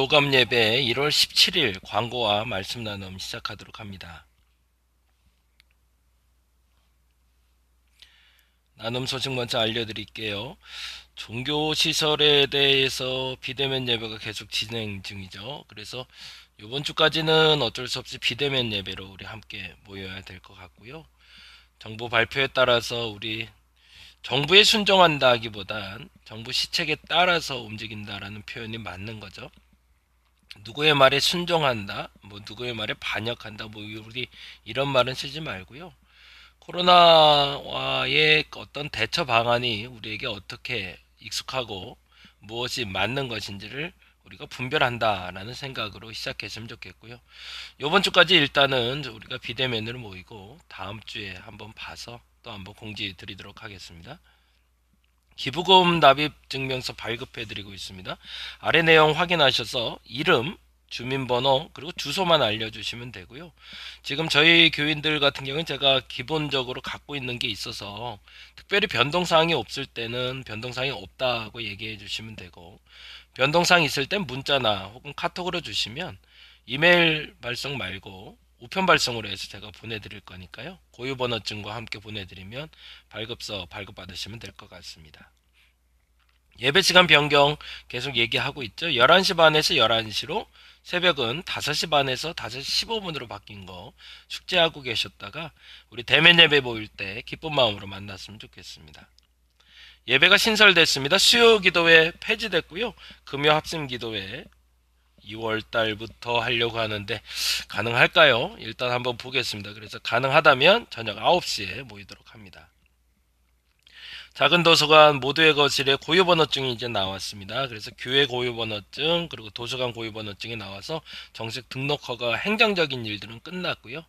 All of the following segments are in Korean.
오감 예배 1월 17일 광고와 말씀 나눔 시작하도록 합니다. 나눔 소식 먼저 알려드릴게요. 종교시설에 대해서 비대면 예배가 계속 진행 중이죠. 그래서 이번 주까지는 어쩔 수 없이 비대면 예배로 우리 함께 모여야 될 것 같고요. 정부 발표에 따라서 우리 정부에 순종한다기보단 정부 시책에 따라서 움직인다라는 표현이 맞는 거죠. 누구의 말에 순종한다, 뭐 누구의 말에 반역한다, 뭐 우리 이런 말은 쓰지 말고요. 코로나와의 어떤 대처 방안이 우리에게 어떻게 익숙하고 무엇이 맞는 것인지를 우리가 분별한다라는 생각으로 시작했으면 좋겠고요. 이번 주까지 일단은 우리가 비대면으로 모이고 다음 주에 한번 봐서 또 한번 공지 드리도록 하겠습니다. 기부금 납입 증명서 발급해 드리고 있습니다. 아래 내용 확인하셔서 이름, 주민번호 그리고 주소만 알려주시면 되고요. 지금 저희 교인들 같은 경우는 제가 기본적으로 갖고 있는 게 있어서 특별히 변동사항이 없을 때는 변동사항이 없다고 얘기해 주시면 되고, 변동사항이 있을 땐 문자나 혹은 카톡으로 주시면 이메일 발송 말고 우편 발송으로 해서 제가 보내드릴 거니까요. 고유번호증과 함께 보내드리면 발급서 발급받으시면 될 것 같습니다. 예배시간 변경 계속 얘기하고 있죠. 11시 반에서 11시로, 새벽은 5시 반에서 5시 15분으로 바뀐 거 숙제하고 계셨다가 우리 대면 예배 모일 때 기쁜 마음으로 만났으면 좋겠습니다. 예배가 신설됐습니다. 수요 기도회 폐지됐고요. 금요 합심 기도회 2월 달부터 하려고 하는데 가능할까요? 일단 한번 보겠습니다. 그래서 가능하다면 저녁 9시에 모이도록 합니다. 작은 도서관 모두의 거실에 고유번호증이 이제 나왔습니다. 그래서 교회 고유번호증 그리고 도서관 고유번호증이 나와서 정식 등록 허가, 행정적인 일들은 끝났고요.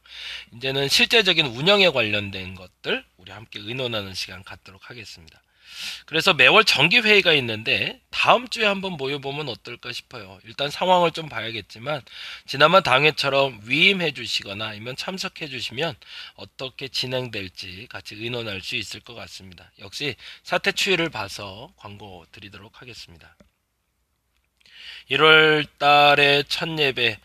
이제는 실제적인 운영에 관련된 것들 우리 함께 의논하는 시간 갖도록 하겠습니다. 그래서 매월 정기회의가 있는데 다음 주에 한번 모여보면 어떨까 싶어요. 일단 상황을 좀 봐야겠지만 지난번 당회처럼 위임해 주시거나 아니면 참석해 주시면 어떻게 진행될지 같이 의논할 수 있을 것 같습니다. 역시 사태 추이를 봐서 광고 드리도록 하겠습니다. 1월 달에 첫 예배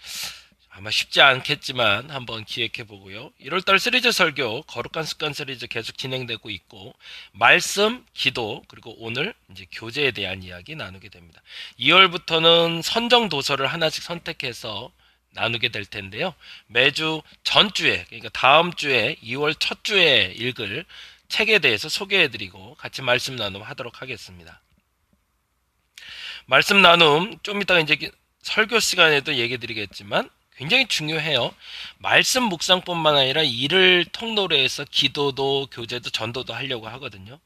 아마 쉽지 않겠지만 한번 기획해 보고요. 1월달 시리즈 설교 거룩한 습관 시리즈 계속 진행되고 있고, 말씀, 기도 그리고 오늘 이제 교제에 대한 이야기 나누게 됩니다. 2월부터는 선정 도서를 하나씩 선택해서 나누게 될 텐데요. 매주 전주에, 그러니까 다음 주에 2월 첫 주에 읽을 책에 대해서 소개해 드리고 같이 말씀 나눔 하도록 하겠습니다. 말씀 나눔 좀 이따가 이제 설교 시간에도 얘기 드리겠지만 굉장히 중요해요. 말씀 묵상뿐만 아니라 이를 통로로 해서 기도도 교제도 전도도 하려고 하거든요.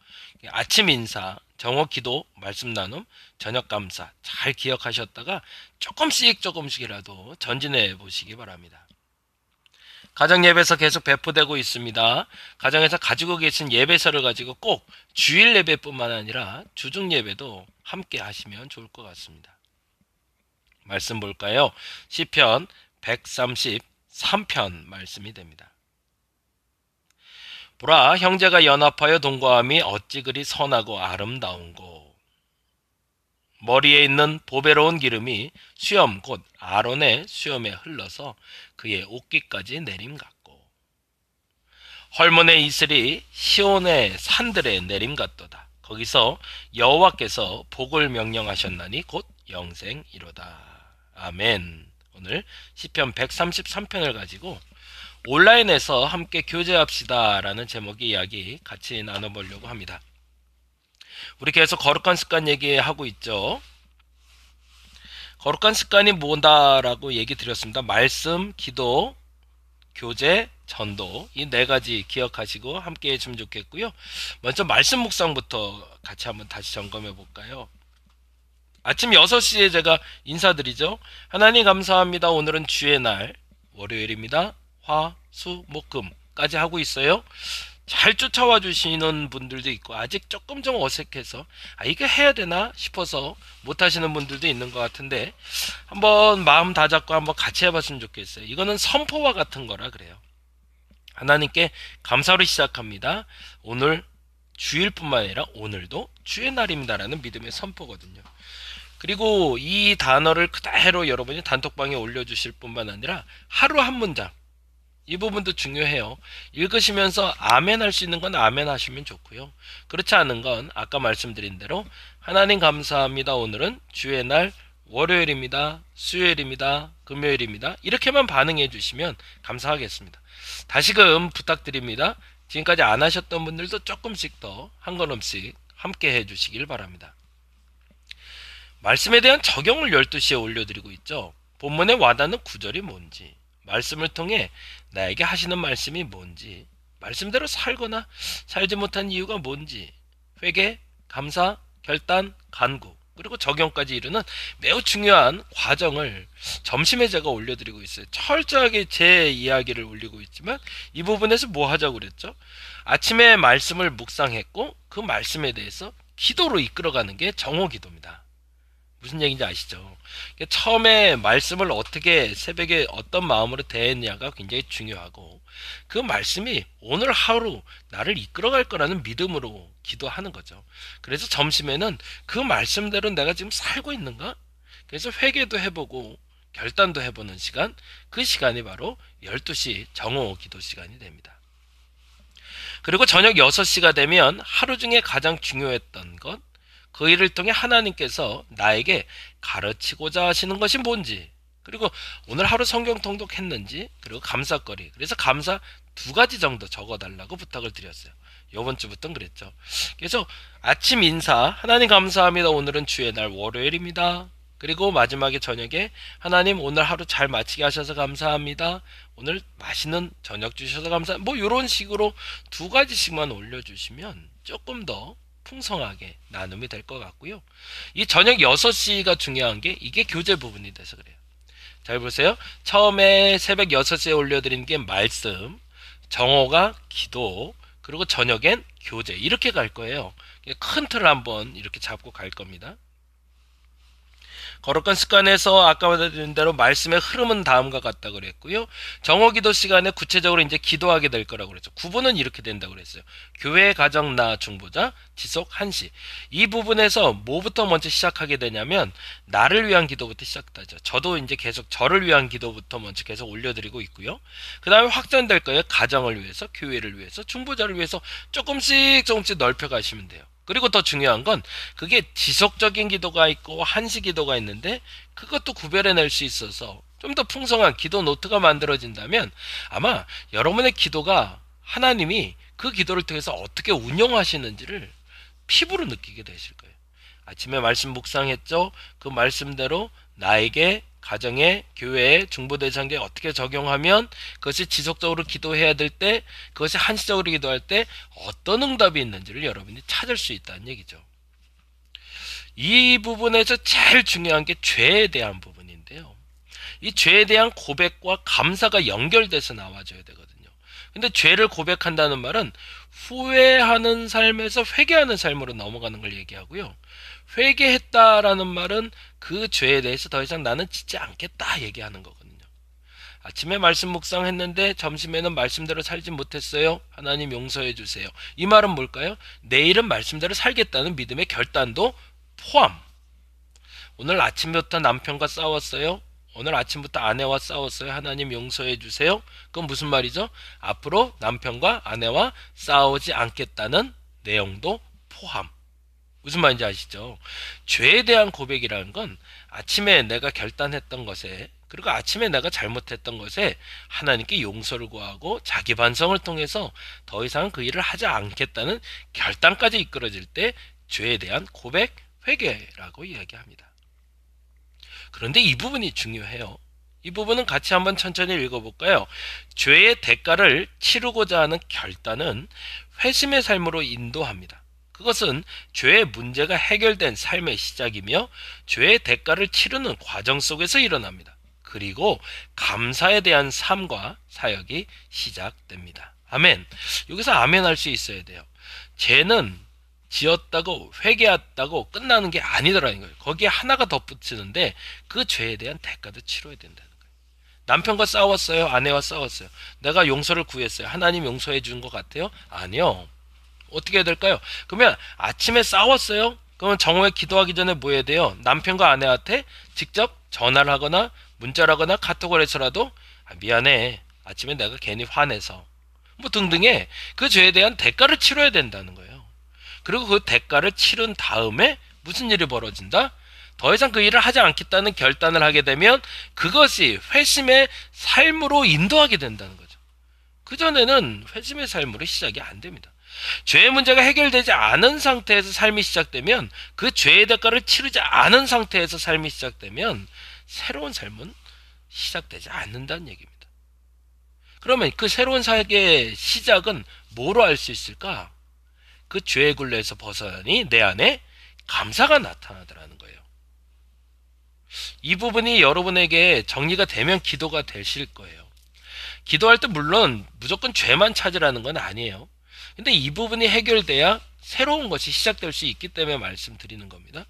아침 인사, 정오 기도, 말씀 나눔, 저녁 감사 잘 기억하셨다가 조금씩이라도 전진해 보시기 바랍니다. 가정 예배서 계속 배포되고 있습니다. 가정에서 가지고 계신 예배서를 가지고 꼭 주일 예배뿐만 아니라 주중 예배도 함께 하시면 좋을 것 같습니다. 말씀 볼까요? 시편 133편 말씀이 됩니다. 보라, 형제가 연합하여 동거함이 어찌 그리 선하고 아름다운고. 머리에 있는 보배로운 기름이 수염 곧 아론의 수염에 흘러서 그의 옷깃까지 내림 같고, 헐몬의 이슬이 시온의 산들에 내림 같도다. 거기서 여호와께서 복을 명령하셨나니 곧 영생이로다. 아멘. 오늘 시편 133편을 가지고 온라인에서 함께 교제합시다 라는 제목의 이야기 같이 나눠보려고 합니다. 우리 계속 거룩한 습관 얘기하고 있죠. 거룩한 습관이 뭐다라고 얘기 드렸습니다. 말씀, 기도, 교제, 전도 이 네 가지 기억하시고 함께 해주면 좋겠고요. 먼저 말씀 묵상부터 같이 한번 다시 점검해 볼까요? 아침 6시에 제가 인사드리죠. 하나님 감사합니다. 오늘은 주의 날 월요일입니다. 화, 수, 목, 금까지 하고 있어요. 잘 쫓아와 주시는 분들도 있고 아직 조금 좀 어색해서 이게 해야 되나 싶어서 못하시는 분들도 있는 것 같은데 한번 마음 다잡고 한번 같이 해봤으면 좋겠어요. 이거는 선포와 같은 거라 그래요. 하나님께 감사로 시작합니다. 오늘 주일뿐만 아니라 오늘도 주의 날입니다라는 믿음의 선포거든요. 그리고 이 단어를 그대로 여러분이 단톡방에 올려주실 뿐만 아니라 하루 한 문장, 이 부분도 중요해요. 읽으시면서 아멘 할 수 있는 건 아멘 하시면 좋고요. 그렇지 않은 건 아까 말씀드린 대로 하나님 감사합니다. 오늘은 주의 날 월요일입니다. 수요일입니다. 금요일입니다. 이렇게만 반응해 주시면 감사하겠습니다. 다시금 부탁드립니다. 지금까지 안 하셨던 분들도 조금씩 더 한 걸음씩 함께 해 주시길 바랍니다. 말씀에 대한 적용을 12시에 올려드리고 있죠. 본문에 와닿는 구절이 뭔지, 말씀을 통해 나에게 하시는 말씀이 뭔지, 말씀대로 살거나 살지 못한 이유가 뭔지, 회개, 감사, 결단, 간구, 그리고 적용까지 이루는 매우 중요한 과정을 점심에 제가 올려드리고 있어요. 철저하게 제 이야기를 올리고 있지만 이 부분에서 뭐 하자고 그랬죠? 아침에 말씀을 묵상했고 그 말씀에 대해서 기도로 이끌어가는 게 정오 기도입니다. 무슨 얘기인지 아시죠? 처음에 말씀을 어떻게 새벽에 어떤 마음으로 대했냐가 굉장히 중요하고 그 말씀이 오늘 하루 나를 이끌어갈 거라는 믿음으로 기도하는 거죠. 그래서 점심에는 그 말씀대로 내가 지금 살고 있는가? 그래서 회개도 해보고 결단도 해보는 시간, 그 시간이 바로 12시 정오 기도 시간이 됩니다. 그리고 저녁 6시가 되면 하루 중에 가장 중요했던 것, 그 일을 통해 하나님께서 나에게 가르치고자 하시는 것이 뭔지, 그리고 오늘 하루 성경 통독했는지, 그리고 감사거리, 그래서 감사 2가지 정도 적어달라고 부탁을 드렸어요. 요번 주부터는 그랬죠. 그래서 아침 인사, 하나님 감사합니다. 오늘은 주의 날 월요일입니다. 그리고 마지막에 저녁에 하나님 오늘 하루 잘 마치게 하셔서 감사합니다. 오늘 맛있는 저녁 주셔서 감사합니다. 뭐 이런 식으로 2가지씩만 올려주시면 조금 더 풍성하게 나눔이 될 것 같고요. 이 저녁 6시가 중요한 게 이게 교재 부분이 돼서 그래요. 잘 보세요. 처음에 새벽 6시에 올려드린 게 말씀, 정오가 기도, 그리고 저녁엔 교재, 이렇게 갈 거예요. 큰 틀을 한번 이렇게 잡고 갈 겁니다. 거룩한 습관에서 아까 말씀드린 대로 말씀의 흐름은 다음과 같다고 그랬고요. 정오기도 시간에 구체적으로 이제 기도하게 될 거라고 그랬죠. 구분은 이렇게 된다고 그랬어요. 교회, 가정, 나, 중보자, 지속, 한시. 이 부분에서 뭐부터 먼저 시작하게 되냐면 나를 위한 기도부터 시작하죠. 저도 이제 계속 저를 위한 기도부터 먼저 계속 올려드리고 있고요. 그 다음에 확장될 거예요. 가정을 위해서, 교회를 위해서, 중보자를 위해서 조금씩 넓혀가시면 돼요. 그리고 더 중요한 건 그게 지속적인 기도가 있고 한시 기도가 있는데 그것도 구별해낼 수 있어서 좀 더 풍성한 기도 노트가 만들어진다면 아마 여러분의 기도가 하나님이 그 기도를 통해서 어떻게 운영하시는지를 피부로 느끼게 되실 거예요. 아침에 말씀 묵상했죠? 그 말씀대로 나에게 가정에, 교회에, 중보대상에 어떻게 적용하면 그것이 지속적으로 기도해야 될 때, 그것이 한시적으로 기도할 때 어떤 응답이 있는지를 여러분이 찾을 수 있다는 얘기죠. 이 부분에서 제일 중요한 게 죄에 대한 부분인데요. 이 죄에 대한 고백과 감사가 연결돼서 나와줘야 되거든요. 근데 죄를 고백한다는 말은 후회하는 삶에서 회개하는 삶으로 넘어가는 걸 얘기하고요. 회개했다라는 말은 그 죄에 대해서 더 이상 나는 짓지 않겠다 얘기하는 거거든요. 아침에 말씀 묵상했는데 점심에는 말씀대로 살지 못했어요. 하나님 용서해 주세요. 이 말은 뭘까요? 내일은 말씀대로 살겠다는 믿음의 결단도 포함. 오늘 아침부터 남편과 싸웠어요. 오늘 아침부터 아내와 싸웠어요. 하나님 용서해 주세요. 그건 무슨 말이죠? 앞으로 남편과 아내와 싸우지 않겠다는 내용도 포함. 무슨 말인지 아시죠? 죄에 대한 고백이라는 건 아침에 내가 결단했던 것에, 그리고 아침에 내가 잘못했던 것에 하나님께 용서를 구하고 자기 반성을 통해서 더 이상 그 일을 하지 않겠다는 결단까지 이끌어질 때 죄에 대한 고백, 회개라고 이야기합니다. 그런데 이 부분이 중요해요. 이 부분은 같이 한번 천천히 읽어볼까요? 죄의 대가를 치르고자 하는 결단은 회심의 삶으로 인도합니다. 그것은 죄의 문제가 해결된 삶의 시작이며 죄의 대가를 치르는 과정 속에서 일어납니다. 그리고 감사에 대한 삶과 사역이 시작됩니다. 아멘. 여기서 아멘 할 수 있어야 돼요. 죄는 지었다고 회개했다고 끝나는 게 아니더라는 거예요. 거기에 하나가 덧붙이는데 그 죄에 대한 대가도 치러야 된다는 거예요. 남편과 싸웠어요? 아내와 싸웠어요? 내가 용서를 구했어요. 하나님 용서해 준 것 같아요? 아니요. 어떻게 해야 될까요? 그러면 아침에 싸웠어요? 그러면 정오에 기도하기 전에 뭐 해야 돼요? 남편과 아내한테 직접 전화를 하거나 문자를 하거나 카톡을 해서라도 미안해. 아침에 내가 괜히 화내서. 뭐 등등의 그 죄에 대한 대가를 치러야 된다는 거예요. 그리고 그 대가를 치른 다음에 무슨 일이 벌어진다? 더 이상 그 일을 하지 않겠다는 결단을 하게 되면 그것이 회심의 삶으로 인도하게 된다는 거죠. 그전에는 회심의 삶으로 시작이 안 됩니다. 죄의 문제가 해결되지 않은 상태에서 삶이 시작되면 그 죄의 대가를 치르지 않은 상태에서 삶이 시작되면 새로운 삶은 시작되지 않는다는 얘기입니다. 그러면 그 새로운 삶의 시작은 뭐로 알 수 있을까? 그 죄의 굴레에서 벗어나니 내 안에 감사가 나타나더라는 거예요. 이 부분이 여러분에게 정리가 되면 기도가 되실 거예요. 기도할 때 물론 무조건 죄만 찾으라는 건 아니에요. 근데 이 부분이 해결돼야 새로운 것이 시작될 수 있기 때문에 말씀드리는 겁니다.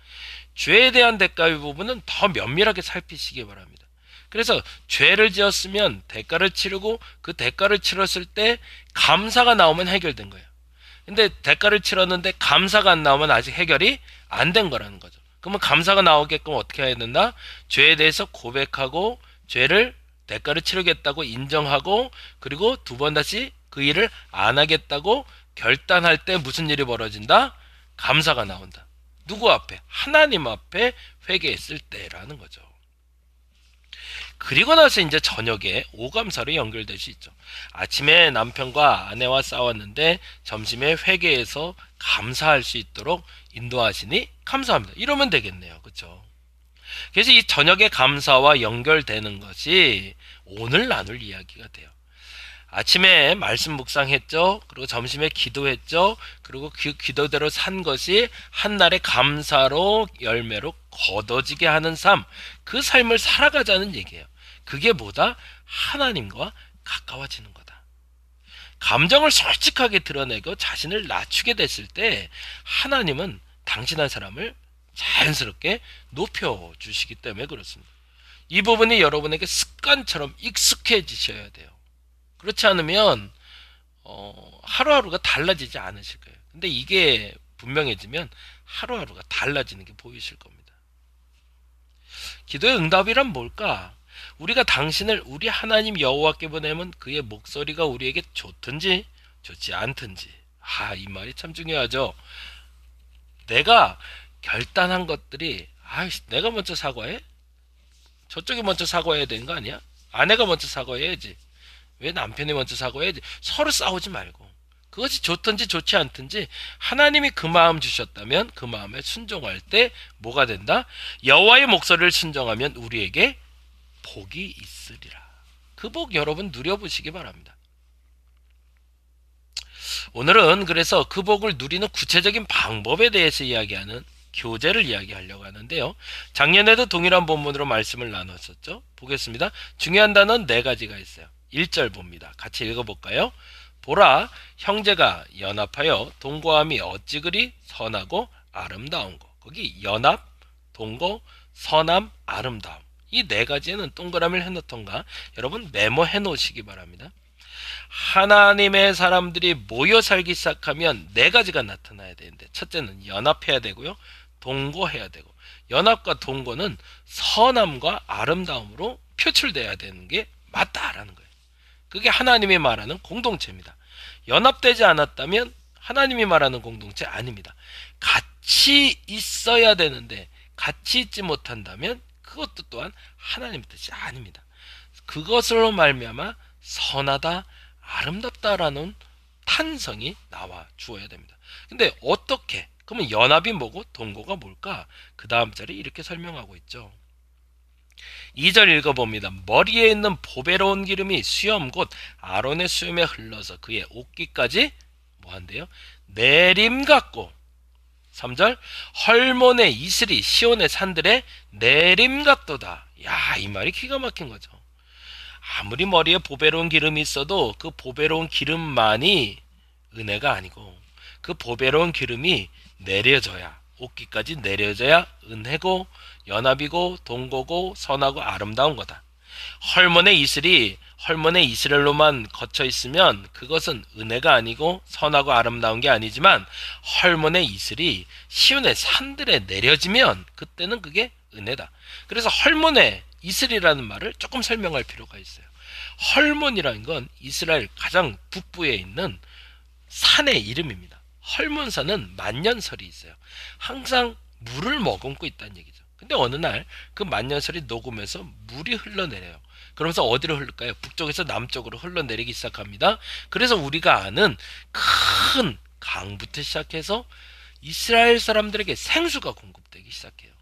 죄에 대한 대가의 부분은 더 면밀하게 살피시기 바랍니다. 그래서 죄를 지었으면 대가를 치르고 그 대가를 치렀을 때 감사가 나오면 해결된 거예요. 근데 대가를 치렀는데 감사가 안 나오면 아직 해결이 안 된 거라는 거죠. 그러면 감사가 나오게끔 어떻게 해야 된다? 죄에 대해서 고백하고 죄를 대가를 치르겠다고 인정하고 그리고 두 번 다시 그 일을 안 하겠다고 결단할 때 무슨 일이 벌어진다? 감사가 나온다. 누구 앞에? 하나님 앞에 회개했을 때라는 거죠. 그리고 나서 이제 저녁에 오감사로 연결될 수 있죠. 아침에 남편과 아내와 싸웠는데 점심에 회개해서 감사할 수 있도록 인도하시니 감사합니다. 이러면 되겠네요. 그렇죠? 그래서 이 저녁의 감사와 연결되는 것이 오늘 나눌 이야기가 돼요. 아침에 말씀 묵상했죠. 그리고 점심에 기도했죠. 그리고 그 기도대로 산 것이 한날의 감사로 열매로 거둬지게 하는 삶, 그 삶을 살아가자는 얘기예요. 그게 뭐다? 하나님과 가까워지는 거다. 감정을 솔직하게 드러내고 자신을 낮추게 됐을 때 하나님은 당신한 사람을 자연스럽게 높여주시기 때문에 그렇습니다. 이 부분이 여러분에게 습관처럼 익숙해지셔야 돼요. 그렇지 않으면 하루하루가 달라지지 않으실 거예요. 근데 이게 분명해지면 하루하루가 달라지는 게 보이실 겁니다. 기도의 응답이란 뭘까? 우리가 당신을 우리 하나님 여호와께 보내면 그의 목소리가 우리에게 좋든지 좋지 않든지, 이 말이 참 중요하죠. 내가 결단한 것들이 내가 먼저 사과해? 저쪽이 먼저 사과해야 되는 거 아니야? 아내가 먼저 사과해야지. 왜 남편이 먼저 사과해야지? 서로 싸우지 말고 그것이 좋든지 좋지 않든지 하나님이 그 마음 주셨다면 그 마음에 순종할 때 뭐가 된다? 여호와의 목소리를 순종하면 우리에게 복이 있으리라. 그 복 여러분 누려보시기 바랍니다. 오늘은 그래서 그 복을 누리는 구체적인 방법에 대해서 이야기하는 교제를 이야기하려고 하는데요. 작년에도 동일한 본문으로 말씀을 나눴었죠. 보겠습니다. 중요한 단어는 4가지가 있어요. 1절 봅니다. 같이 읽어볼까요? 보라, 형제가 연합하여 동거함이 어찌 그리 선하고 아름다운 거. 거기 연합, 동거, 선함, 아름다움. 이 4가지에는 동그라미를 해놓던가 여러분 메모해 놓으시기 바랍니다. 하나님의 사람들이 모여 살기 시작하면 4가지가 나타나야 되는데, 첫째는 연합해야 되고요, 동거해야 되고, 연합과 동거는 선함과 아름다움으로 표출돼야 되는 게 맞다라는 거예요. 그게 하나님이 말하는 공동체입니다. 연합되지 않았다면 하나님이 말하는 공동체 아닙니다. 같이 있어야 되는데 같이 있지 못한다면 그것도 또한 하나님의 뜻이 아닙니다. 그것으로 말미암아 선하다, 아름답다라는 탄성이 나와 주어야 됩니다. 근데 어떻게? 그러면 연합이 뭐고 동거가 뭘까? 그 다음 절에 이렇게 설명하고 있죠. 2절 읽어봅니다. 머리에 있는 보배로운 기름이 수염 곧 아론의 수염에 흘러서 그의 옷깃까지 뭐한대요? 내림 같고. 3절 헐몬의 이슬이 시온의 산들에 내림 같도다. 이 말이 기가 막힌 거죠. 아무리 머리에 보배로운 기름이 있어도 그 보배로운 기름만이 은혜가 아니고 그 보배로운 기름이 내려져야, 옷깃까지 내려져야 은혜고 연합이고 동거고 선하고 아름다운 거다. 헐몬의 이슬이 헐몬의 이스라엘로만 거쳐 있으면 그것은 은혜가 아니고 선하고 아름다운 게 아니지만, 헐몬의 이슬이 시온의 산들에 내려지면 그때는 그게 은혜다. 그래서 헐몬의 이슬이라는 말을 조금 설명할 필요가 있어요. 헐몬이라는 건 이스라엘 가장 북부에 있는 산의 이름입니다. 헐몬산은 만년설이 있어요. 항상 물을 머금고 있다는 얘기죠. 근데 어느 날 그 만년설이 녹으면서 물이 흘러내려요. 그러면서 어디로 흐를까요? 북쪽에서 남쪽으로 흘러내리기 시작합니다. 그래서 우리가 아는 큰 강부터 시작해서 이스라엘 사람들에게 생수가 공급되기 시작해요.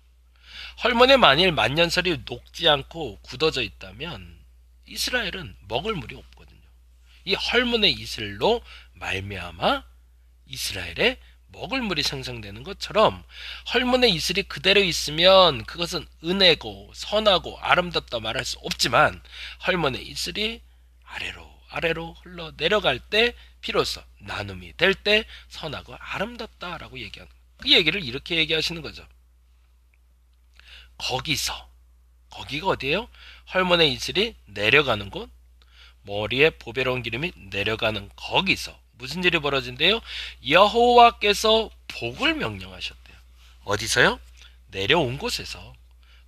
헐몬에 만일 만년설이 녹지 않고 굳어져 있다면 이스라엘은 먹을 물이 없거든요. 이 헐몬의 이슬로 말미암아 이스라엘에 먹을 물이 생성되는 것처럼, 헐몬의 이슬이 그대로 있으면 그것은 은혜고 선하고 아름답다 말할 수 없지만, 헐몬의 이슬이 아래로 흘러 내려갈 때 비로소 나눔이 될 때 선하고 아름답다라고 얘기하는 거예요. 그 얘기를 이렇게 얘기하시는 거죠. 거기가 어디예요? 헐몬의 이슬이 내려가는 곳, 머리에 보배로운 기름이 내려가는 거기서 무슨 일이 벌어진대요? 여호와께서 복을 명령하셨대요. 어디서요? 내려온 곳에서,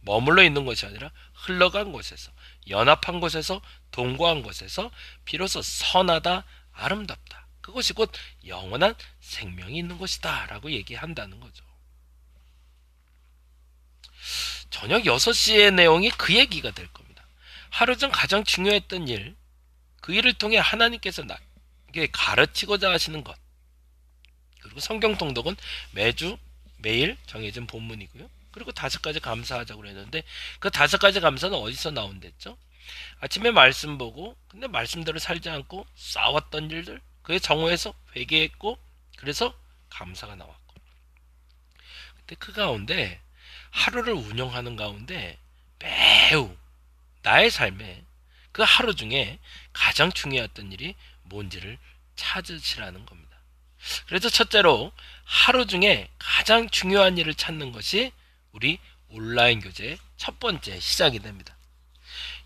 머물러 있는 곳이 아니라 흘러간 곳에서, 연합한 곳에서, 동거한 곳에서 비로소 선하다, 아름답다, 그것이 곧 영원한 생명이 있는 곳이다 라고 얘기한다는 거죠. 저녁 6시의 내용이 그 얘기가 될 겁니다. 하루 전 가장 중요했던 일, 그 일을 통해 하나님께서 나에게 가르치고자 하시는 것, 그리고 성경 통독은 매일 정해진 본문이고요. 그리고 5가지 감사하자고 했는데, 그 5가지 감사는 어디서 나온댔죠? 아침에 말씀 보고 근데 말씀대로 살지 않고 싸웠던 일들, 그의 정오에서 회개했고, 그래서 감사가 나왔고, 근데 그 가운데 하루를 운영하는 가운데 매우 나의 삶에 그 하루 중에 가장 중요했던 일이 뭔지를 찾으시라는 겁니다. 그래서 첫째로 하루 중에 가장 중요한 일을 찾는 것이 우리 온라인 교제의 첫 번째 시작이 됩니다.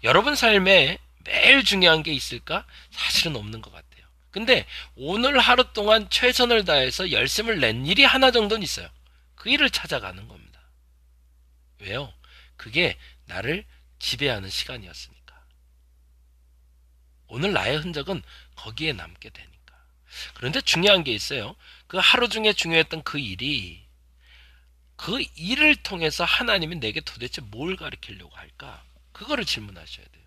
여러분 삶에 매일 중요한 게 있을까? 사실은 없는 것 같아요. 근데 오늘 하루 동안 최선을 다해서 열심을 낸 일이 하나 정도는 있어요. 그 일을 찾아가는 겁니다. 왜요? 그게 나를 지배하는 시간이었으니까. 오늘 나의 흔적은 거기에 남게 되니까. 그런데 중요한 게 있어요. 그 하루 중에 중요했던 그 일이, 그 일을 통해서 하나님이 내게 도대체 뭘 가르치려고 할까? 그거를 질문하셔야 돼요.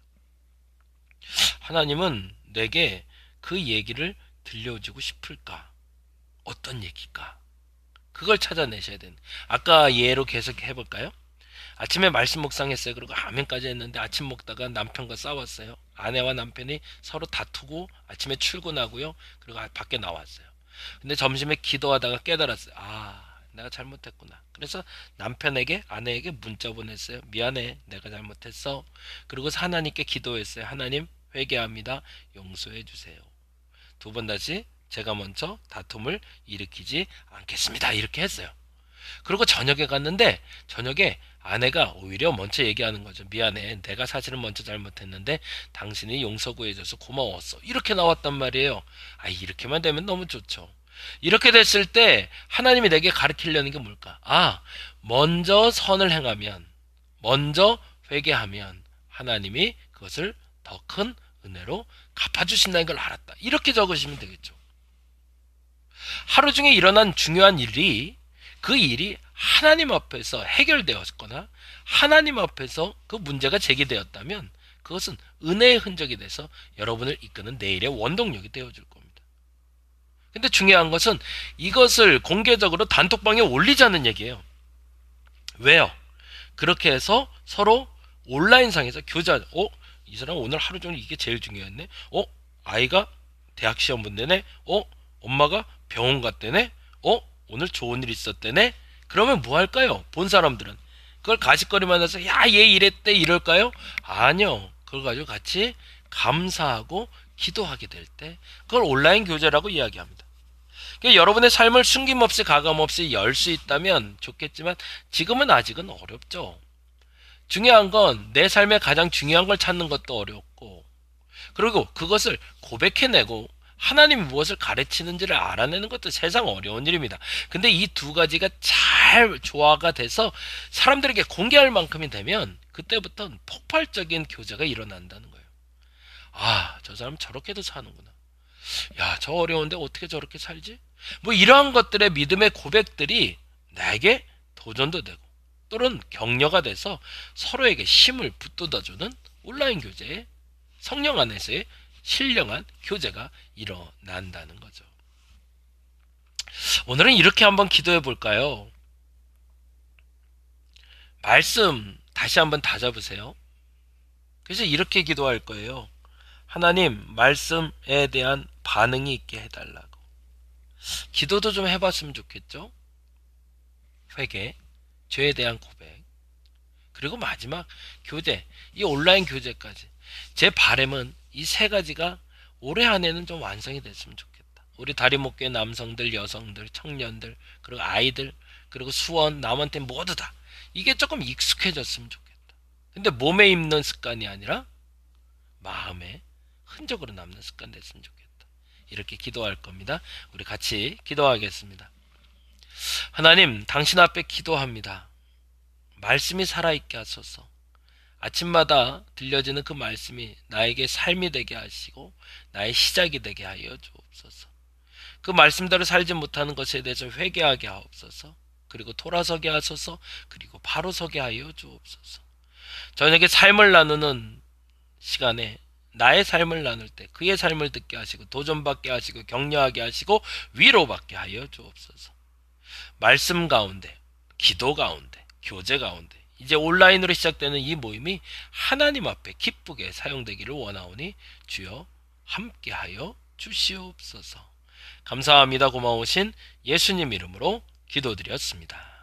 하나님은 내게 그 얘기를 들려주고 싶을까? 어떤 얘기일까? 그걸 찾아내셔야 되는. 아까 예로 계속 해볼까요? 아침에 말씀 묵상했어요. 그리고 아멘까지 했는데 아침 먹다가 남편과 싸웠어요. 아내와 남편이 서로 다투고 아침에 출근하고요. 그리고 밖에 나왔어요. 근데 점심에 기도하다가 깨달았어요. 아, 내가 잘못했구나. 그래서 남편에게, 아내에게 문자 보냈어요. 미안해, 내가 잘못했어. 그리고 하나님께 기도했어요. 하나님, 회개합니다. 용서해 주세요. 2번 다시 제가 먼저 다툼을 일으키지 않겠습니다. 이렇게 했어요. 그리고 저녁에 갔는데, 저녁에 아내가 오히려 먼저 얘기하는 거죠. 미안해, 내가 사실은 먼저 잘못했는데 당신이 용서 구해줘서 고마웠어. 이렇게 나왔단 말이에요. 아, 이렇게만 되면 너무 좋죠. 이렇게 됐을 때 하나님이 내게 가르치려는 게 뭘까? 아, 먼저 선을 행하면, 먼저 회개하면 하나님이 그것을 더 큰 은혜로 갚아주신다는 걸 알았다. 이렇게 적으시면 되겠죠. 하루 중에 일어난 중요한 일이, 그 일이 하나님 앞에서 해결되었거나 하나님 앞에서 그 문제가 제기되었다면 그것은 은혜의 흔적이 돼서 여러분을 이끄는 내일의 원동력이 되어줄 겁니다. 근데 중요한 것은 이것을 공개적으로 단톡방에 올리자는 얘기예요. 왜요? 그렇게 해서 서로 온라인상에서 교제하자. 이 사람 오늘 하루 종일 이게 제일 중요했네. 아이가 대학 시험 본대네. 엄마가 병원 갔대네. 오늘 좋은 일 있었대네. 그러면 뭐 할까요? 본 사람들은 그걸 가십거리만 해서 야, 얘 이랬대 이럴까요? 아니요. 그걸 가지고 같이 감사하고 기도하게 될 때 그걸 온라인 교제라고 이야기합니다. 그러니까 여러분의 삶을 숨김없이 가감없이 열 수 있다면 좋겠지만 지금은 아직은 어렵죠. 중요한 건 내 삶에 가장 중요한 걸 찾는 것도 어렵고, 그리고 그것을 고백해내고 하나님이 무엇을 가르치는지를 알아내는 것도 세상 어려운 일입니다. 근데 이 두 가지가 잘 조화가 돼서 사람들에게 공개할 만큼이 되면 그때부터는 폭발적인 교제가 일어난다는 거예요. 아, 저 사람 저렇게도 사는구나. 야, 저 어려운데 어떻게 저렇게 살지? 뭐 이러한 것들의 믿음의 고백들이 나에게 도전도 되고 또는 격려가 돼서 서로에게 힘을 북돋아주는 온라인 교제에 성령 안에서의 신령한 교제가 일어난다는 거죠. 오늘은 이렇게 한번 기도해 볼까요? 말씀 다시 한번 다잡으세요. 그래서 이렇게 기도할 거예요. 하나님, 말씀에 대한 반응이 있게 해달라고. 기도도 좀 해봤으면 좋겠죠? 회개, 죄에 대한 고백, 그리고 마지막 교제, 이 온라인 교제까지. 제 바람은 이 세 가지가 올해 안에는 좀 완성이 됐으면 좋겠다. 우리 다리목교회 남성들, 여성들, 청년들, 그리고 아이들, 그리고 수원, 남원팀 모두 다 이게 조금 익숙해졌으면 좋겠다. 근데 몸에 입는 습관이 아니라 마음에 흔적으로 남는 습관 됐으면 좋겠다. 이렇게 기도할 겁니다. 우리 같이 기도하겠습니다. 하나님, 당신 앞에 기도합니다. 말씀이 살아있게 하소서. 아침마다 들려지는 그 말씀이 나에게 삶이 되게 하시고 나의 시작이 되게 하여 주옵소서. 그 말씀대로 살지 못하는 것에 대해서 회개하게 하옵소서. 그리고 돌아서게 하소서. 그리고 바로 서게 하여 주옵소서. 저녁에 삶을 나누는 시간에 나의 삶을 나눌 때 그의 삶을 듣게 하시고 도전받게 하시고 격려하게 하시고 위로받게 하여 주옵소서. 말씀 가운데, 기도 가운데, 교제 가운데 이제 온라인으로 시작되는 이 모임이 하나님 앞에 기쁘게 사용되기를 원하오니 주여 함께하여 주시옵소서. 감사합니다. 고마우신 예수님 이름으로 기도드렸습니다.